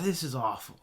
This is awful.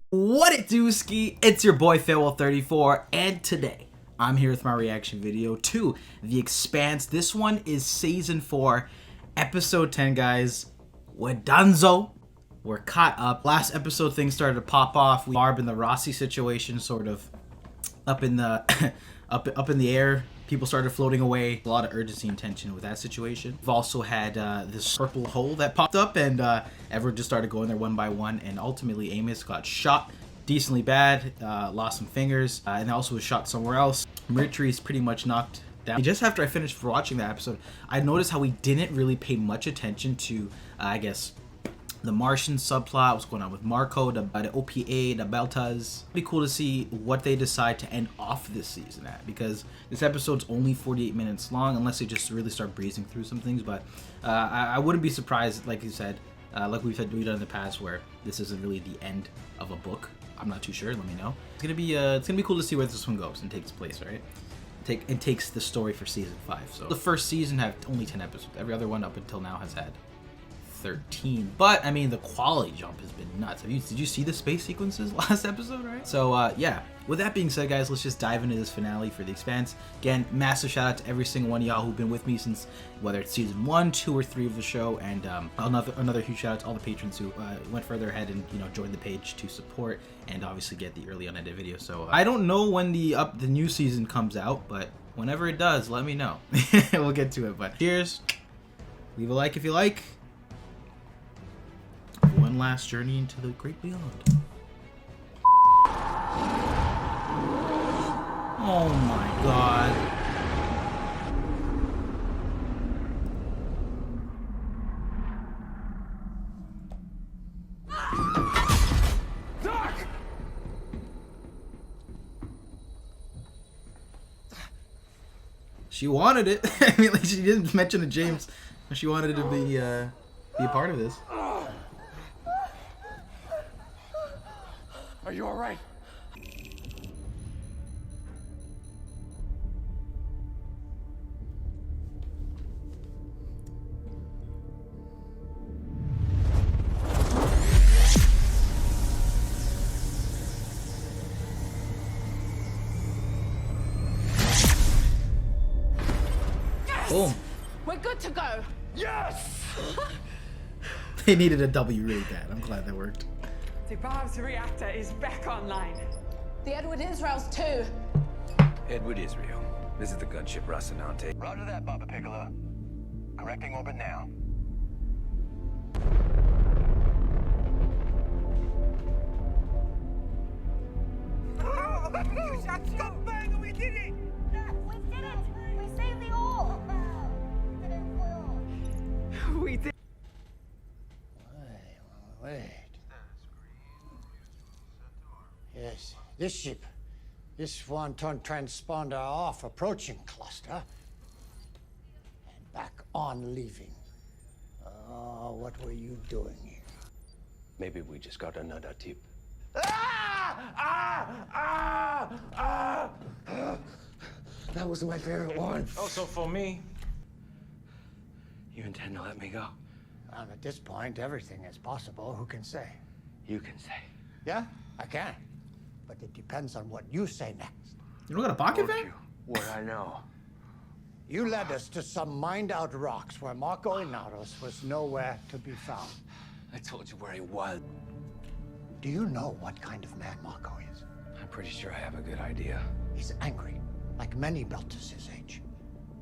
What it do, ski? It's your boy Farewell34, and today I'm here with my reaction video to The Expanse. This one is season 4, episode 10, guys. We're donezo. We're caught up. Last episode, things started to pop off. Barb and the Rossi situation sort of up in the up in the air. People started floating away. A lot of urgency and tension with that situation. We've also had this purple hole that popped up, and everyone just started going there one by one, and ultimately Amos got shot decently bad, lost some fingers, and also was shot somewhere else. Mercury's pretty much knocked down. Just after I finished watching that episode, I noticed how we didn't really pay much attention to, I guess, the Martian subplot, what's going on with Marco, the OPA, the Beltas. Pretty cool to see what they decide to end off this season at, because this episode's only 48 minutes long, unless they just really start breezing through some things. But I wouldn't be surprised, like you said, like we've done in the past, where this isn't really the end of a book. I'm not too sure. Let me know. It's gonna be cool to see where this one goes and takes place, right? It takes the story for season 5. So the first season had only 10 episodes. Every other one up until now has had 13. But I mean, the quality jump has been nuts. Did you see the space sequences last episode, right? So yeah, with that being said, guys, let's just dive into this finale for The Expanse. Again, massive shout out to every single one of y'all who've been with me since, whether it's season 1, 2, or 3 of the show, and another huge shout out to all the patrons who went further ahead and joined the page to support and obviously get the early unedited video. So I don't know when the new season comes out, but whenever it does, let me know. We'll get to it. But cheers, leave a like if you like. One last journey into the great beyond. Oh my god. Doc! She wanted it. I mean, like, she didn't mention it, James. She wanted it to be a part of this. Are you all right? Yes! Boom. We're good to go. Yes! They needed a W really bad. I'm glad that worked. The Barb's reactor is back online. The Edward Israel's too. Edward Israel. This is the gunship Rocinante. Roger that, Papa Piccolo. Correcting orbit now. You shot so bang, we did it! We did it! We saved the all! We did. Wait. Yes, this ship. This one-ton transponder off approaching cluster. And back on leaving. Oh, what were you doing here? Maybe we just got another tip. That was my favorite one. Also for me. You intend to let me go? At this point, everything is possible. Who can say? You can say. Yeah, I can. But it depends on what you say next. You don't got a pocket Told fan? you what I know. You led us to some mined-out rocks where Marco Inaros was nowhere to be found. I told you where he was. Do you know what kind of man Marco is? I'm pretty sure I have a good idea. He's angry, like many Belters his age.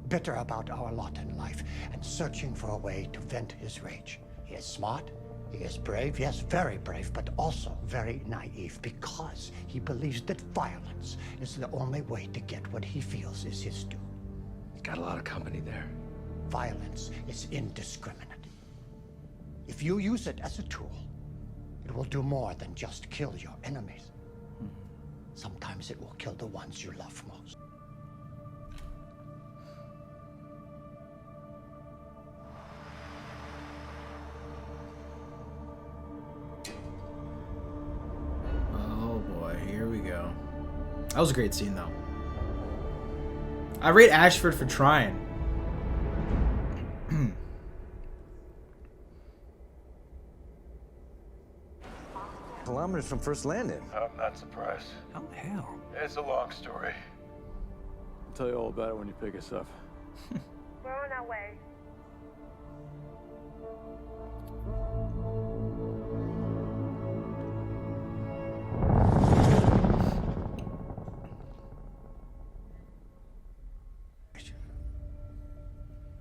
Bitter about our lot in life and searching for a way to vent his rage. He is smart, he is brave, yes, very brave, but also very naive because he believes that violence is the only way to get what he feels is his due. Got a lot of company there. Violence is indiscriminate. If you use it as a tool, it will do more than just kill your enemies. Sometimes it will kill the ones you love most. Oh boy, here we go. That was a great scene, though. I rate Ashford for trying. kilometers from first landing. I'm not surprised. How the hell? It's a long story. I'll tell you all about it when you pick us up. We're on our way.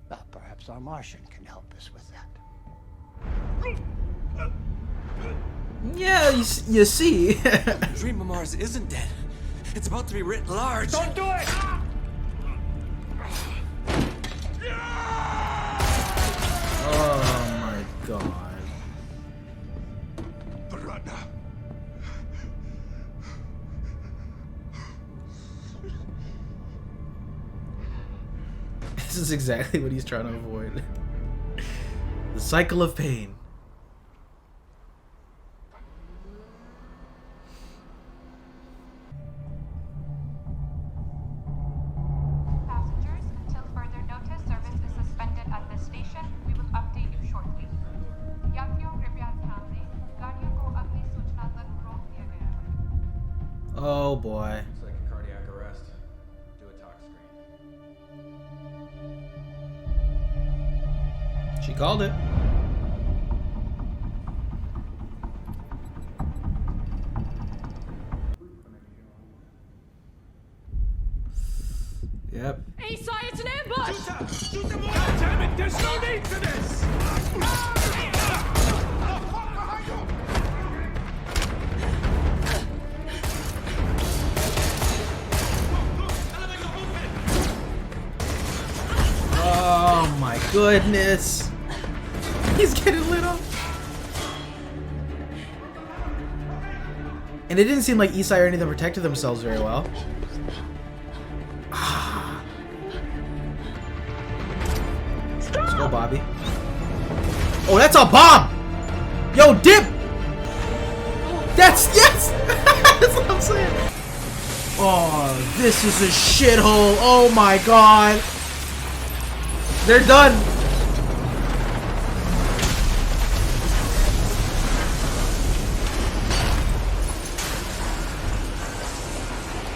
Well, perhaps our Martian can help us with that. Yeah, you see. Dream of Mars isn't dead. It's about to be writ large. Don't do it! Oh my god. But right now, This is exactly what he's trying to avoid. The cycle of pain. Passengers, until further notice, service is suspended at this station. We will update you shortly. यात्रियों कृपया ध्यान दें। गाड़ियों को अगली सूचना तक रोक दिया गया है। Oh boy. Looks like a cardiac arrest. Do a tox screen. She called it. Yep. Eastside, it's an ambush! God damn it, there's no need for this! Oh my goodness. He's getting lit up. And it didn't seem like Isai or any of them protected themselves very well. Let's go, Bobby. Oh, that's a bomb! Yo, dip! That's, yes! That's what I'm saying. Oh, this is a shithole. Oh my god. They're done.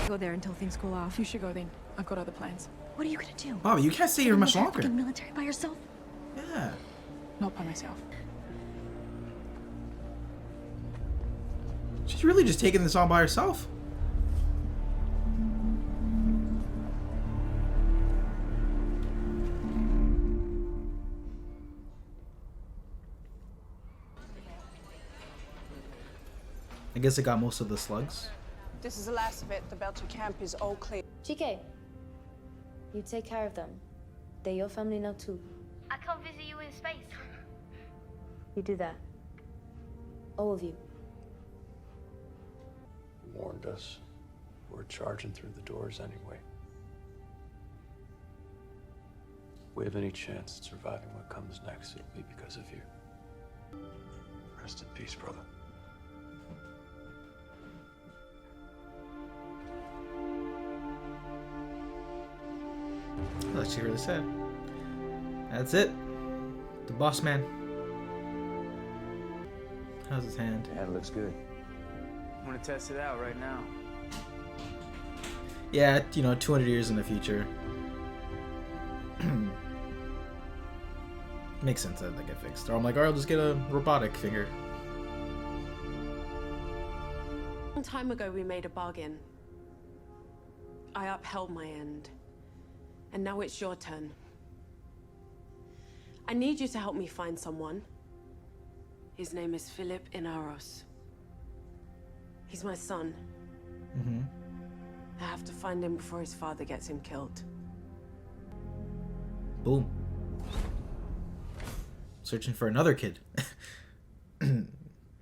Go there until things cool off. You should go then. I've got other plans. What are you gonna do? Bobby, you can't stay here much longer. Fucking military by yourself? Yeah. Not by myself. She's really just taking this on by herself. I guess it got most of the slugs. This is the last of it. The Belcher camp is all clear. GK, you take care of them. They're your family now too. I come visit you in space. You do that. All of you. Warned us. We're charging through the doors anyway. If we have any chance at surviving what comes next, it'll be because of you. rest in peace, brother. Oh, she really said. That's it. The boss man. How's his hand? Yeah, it looks good. I'm gonna test it out right now. Yeah, 200 years in the future. Makes sense that they get fixed. Or I'm like, alright, I'll just get a robotic finger. A long time ago, we made a bargain. I upheld my end. And now it's your turn. I need you to help me find someone. His name is Philip Inaros. He's my son. Mm-hmm. I have to find him before his father gets him killed. Boom. Searching for another kid.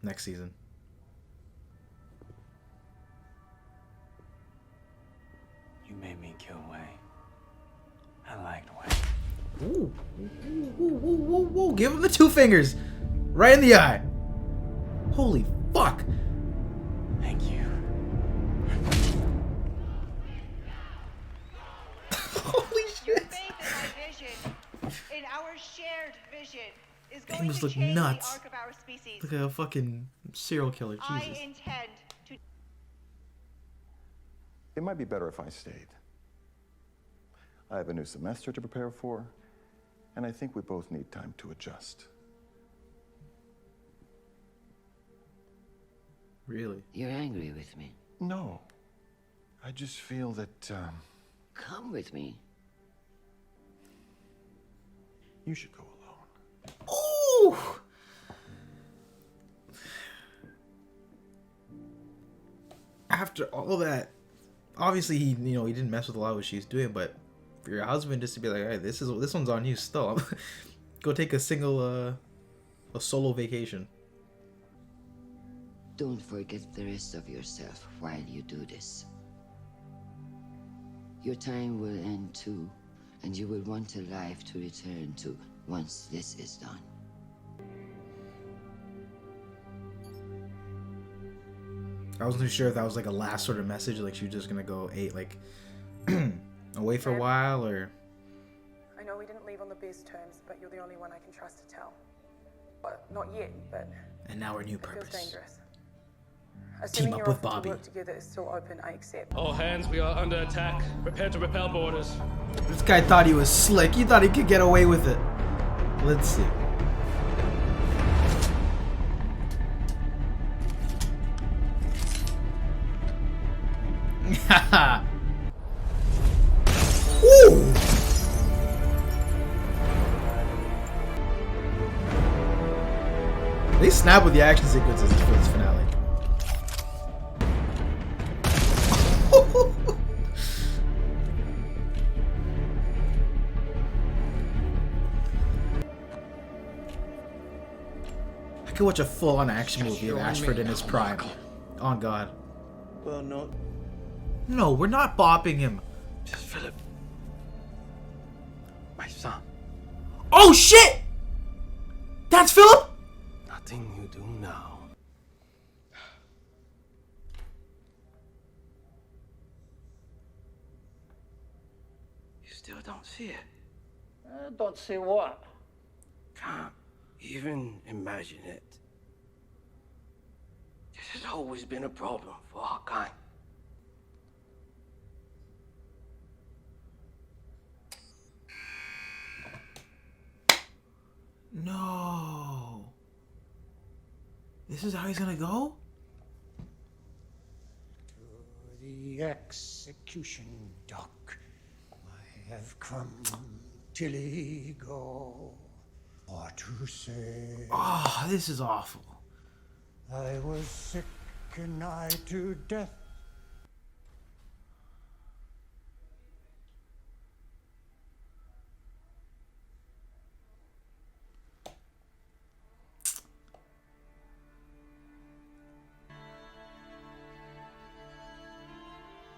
Next season. You made me kill Wei. I liked Wei. Ooh. Ooh. Give him the two fingers. Right in the eye. Holy fuck. Thank you. Holy shit. Your faith in my vision, in our shared vision. is They going must to look change nuts. the arc of our species. Look like a fucking serial killer. I Jesus. intend to. It might be better if I stayed. I have a new semester to prepare for, and I think we both need time to adjust. Really? You're angry with me? No. I just feel that, Come with me. you should go alone. Ooh! After all that, obviously he didn't mess with a lot of what she's doing, but for your husband just to be like, hey, this one's on you still. Go take a solo vacation. Don't forget the rest of yourself while you do this. Your time will end too, and you will want a life to return to once this is done. I wasn't sure if that was like a last sort of message, like she was just gonna go away for a while, or. I know we didn't leave on the best terms, but you're the only one I can trust to tell. Well, not yet, but. And now our new it feels purpose. dangerous. Team Assuming up your with offer to Bobby. work together is still open, I accept. All hands, we are under attack. Prepare to repel borders. This guy thought he was slick. He thought he could get away with it. Let's see. Ooh! They snap with the action sequences for this finale. I could watch a full-on action movie of Ashford in his prime. On God. Well, no. No, we're not bopping him. Just Philip. My son. Oh shit! That's Philip? Nothing you do now. You still don't see it. Don't see what? Can't even imagine it. This has always been a problem for our kind. No. This is how he's gonna go? To the execution dock I have come till he go. Or to say Oh, this is awful. I was sick and nigh to death.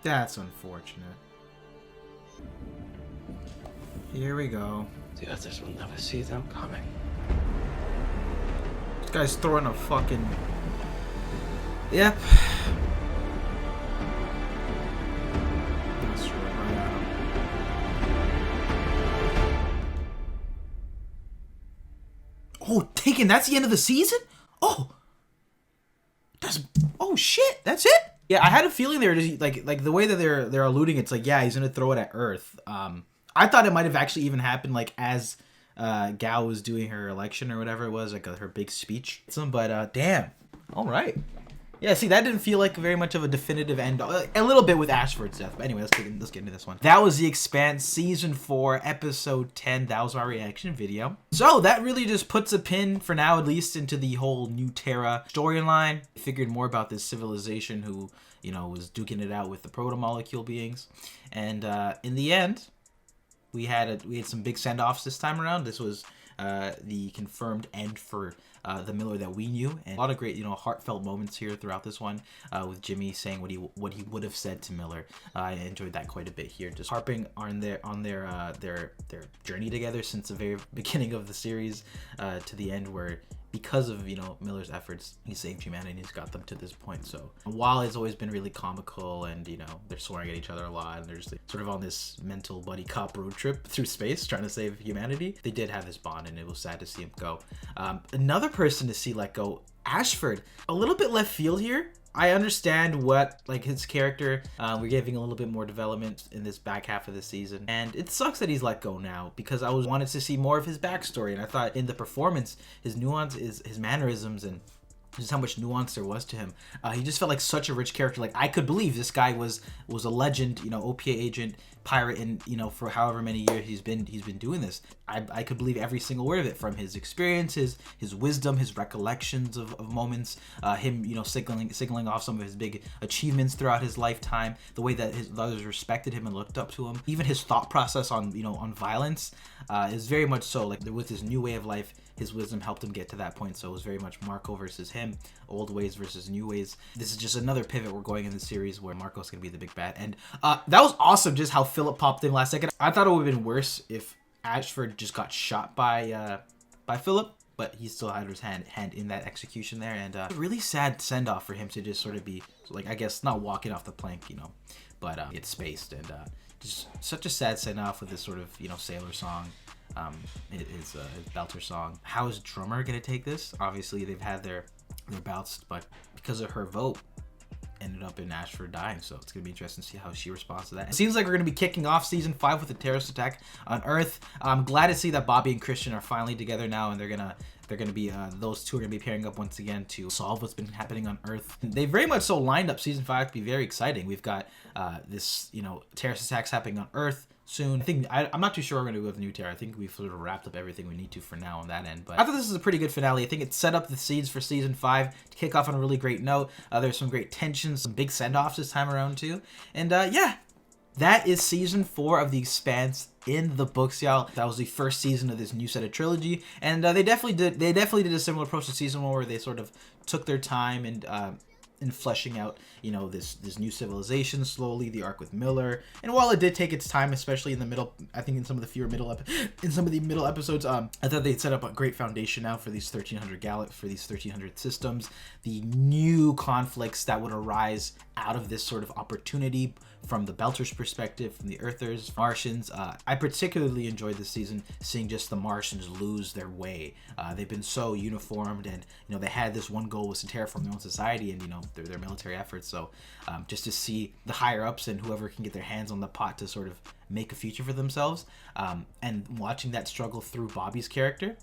That's unfortunate. Here we go. The others will never see them coming. This guy's throwing a fucking... Yep. That's right at him. Oh, taken. That's the end of the season? Oh. Oh shit. That's it? Yeah, I had a feeling they were just like the way that they're alluding. It's like, yeah, he's gonna throw it at Earth. I thought it might have actually even happened like as Gao was doing her election or whatever it was, like her big speech. But damn, all right. Yeah, see, that didn't feel like very much of a definitive end. A little bit with Ashford's death, but anyway, let's get into this one. That was The Expanse Season 4, Episode 10. That was my reaction video. So that really just puts a pin, for now at least, into the whole New Terra storyline. I figured more about this civilization who, was duking it out with the proto-molecule beings. And in the end, we had some big send-offs this time around. This was the confirmed end for the Miller that we knew, and a lot of great, heartfelt moments here throughout this one, with Jimmy saying what he would have said to Miller. I enjoyed that quite a bit here, just harping on their journey together since the very beginning of the series to the end, where because of, you know, Miller's efforts, he saved humanity and he's got them to this point. So while it's always been really comical and, you know, they're swearing at each other a lot and they're just sort of on this mental buddy cop road trip through space trying to save humanity, they did have this bond and it was sad to see him go. Another person to see let go, Ashford. A little bit left field here. I understand what, like, his character, we're giving a little bit more development in this back half of the season, and it sucks that he's let go now because I wanted to see more of his backstory, and I thought in the performance, his nuance, his mannerisms, and just how much nuance there was to him. He just felt like such a rich character. Like, I could believe this guy was a legend, you know, OPA agent, pirate, and, you know, for however many years he's been doing this. I could believe every single word of it, from his experiences, his wisdom, his recollections of moments, him, you know, signaling off some of his big achievements throughout his lifetime, the way that his others respected him and looked up to him, even his thought process on, you know, on violence, is very much so, like, with his new way of life, his wisdom helped him get to that point. So it was very much Marco versus him, old ways versus new ways. This is just another pivot we're going in the series where Marco's gonna be the big bad. And that was awesome, just how Philip popped in last second. I thought it would have been worse if Ashford just got shot by Philip, but he still had his hand in that execution there. And a really sad send-off for him to just sort of be, like, I guess not walking off the plank, you know, but it's spaced, and just such a sad send-off with this sort of, you know, sailor song. His belter song. How is Drummer gonna take this? Obviously they've had their bouts, but because of her vote, ended up in Ashford dying, so it's gonna be interesting to see how she responds to that. It seems like we're gonna be kicking off season 5 with a terrorist attack on Earth. I'm glad to see that Bobby and Christian are finally together now, and they're gonna be those two are gonna be pairing up once again to solve what's been happening on Earth. They very much so lined up season 5 to be very exciting. We've got this, you know, terrorist attacks happening on Earth soon. I think I'm not too sure we're going to go with New Terra. I think we've sort of wrapped up everything we need to for now on that end. But I thought this is a pretty good finale. I think it set up the seeds for season 5 to kick off on a really great note. There's some great tension, some big send-offs this time around too. And yeah, that is season 4 of The Expanse in the books, y'all. That was the first season of this new set of trilogy, and they definitely did a similar approach to season 1, where they sort of took their time and in fleshing out, you know, this new civilization slowly, the arc with Miller. And while it did take its time, especially in the middle, I think in some of the middle episodes, I thought they'd set up a great foundation now for these 1300 systems, the new conflicts that would arise out of this sort of opportunity from the Belters' perspective, from the Earthers, Martians. I particularly enjoyed this season seeing just the Martians lose their way. They've been so uniformed, and, you know, they had this one goal was to terraform their own society and, you know, their military efforts. So just to see the higher ups and whoever can get their hands on the pot to sort of make a future for themselves, and watching that struggle through Bobby's character,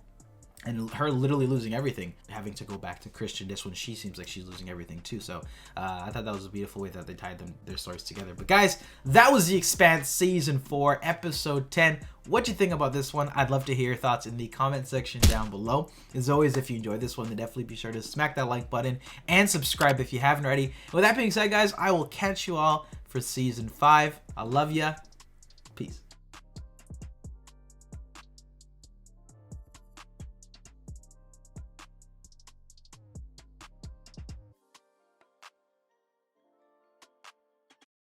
and her literally losing everything, having to go back to Christian. This one, she seems like she's losing everything too. So I thought that was a beautiful way that they tied their stories together. But guys, that was The Expanse season 4, episode 10. What do you think about this one? I'd love to hear your thoughts in the comment section down below. As always, if you enjoyed this one, then definitely be sure to smack that like button and subscribe if you haven't already. With that being said, guys, I will catch you all for season 5. I love ya.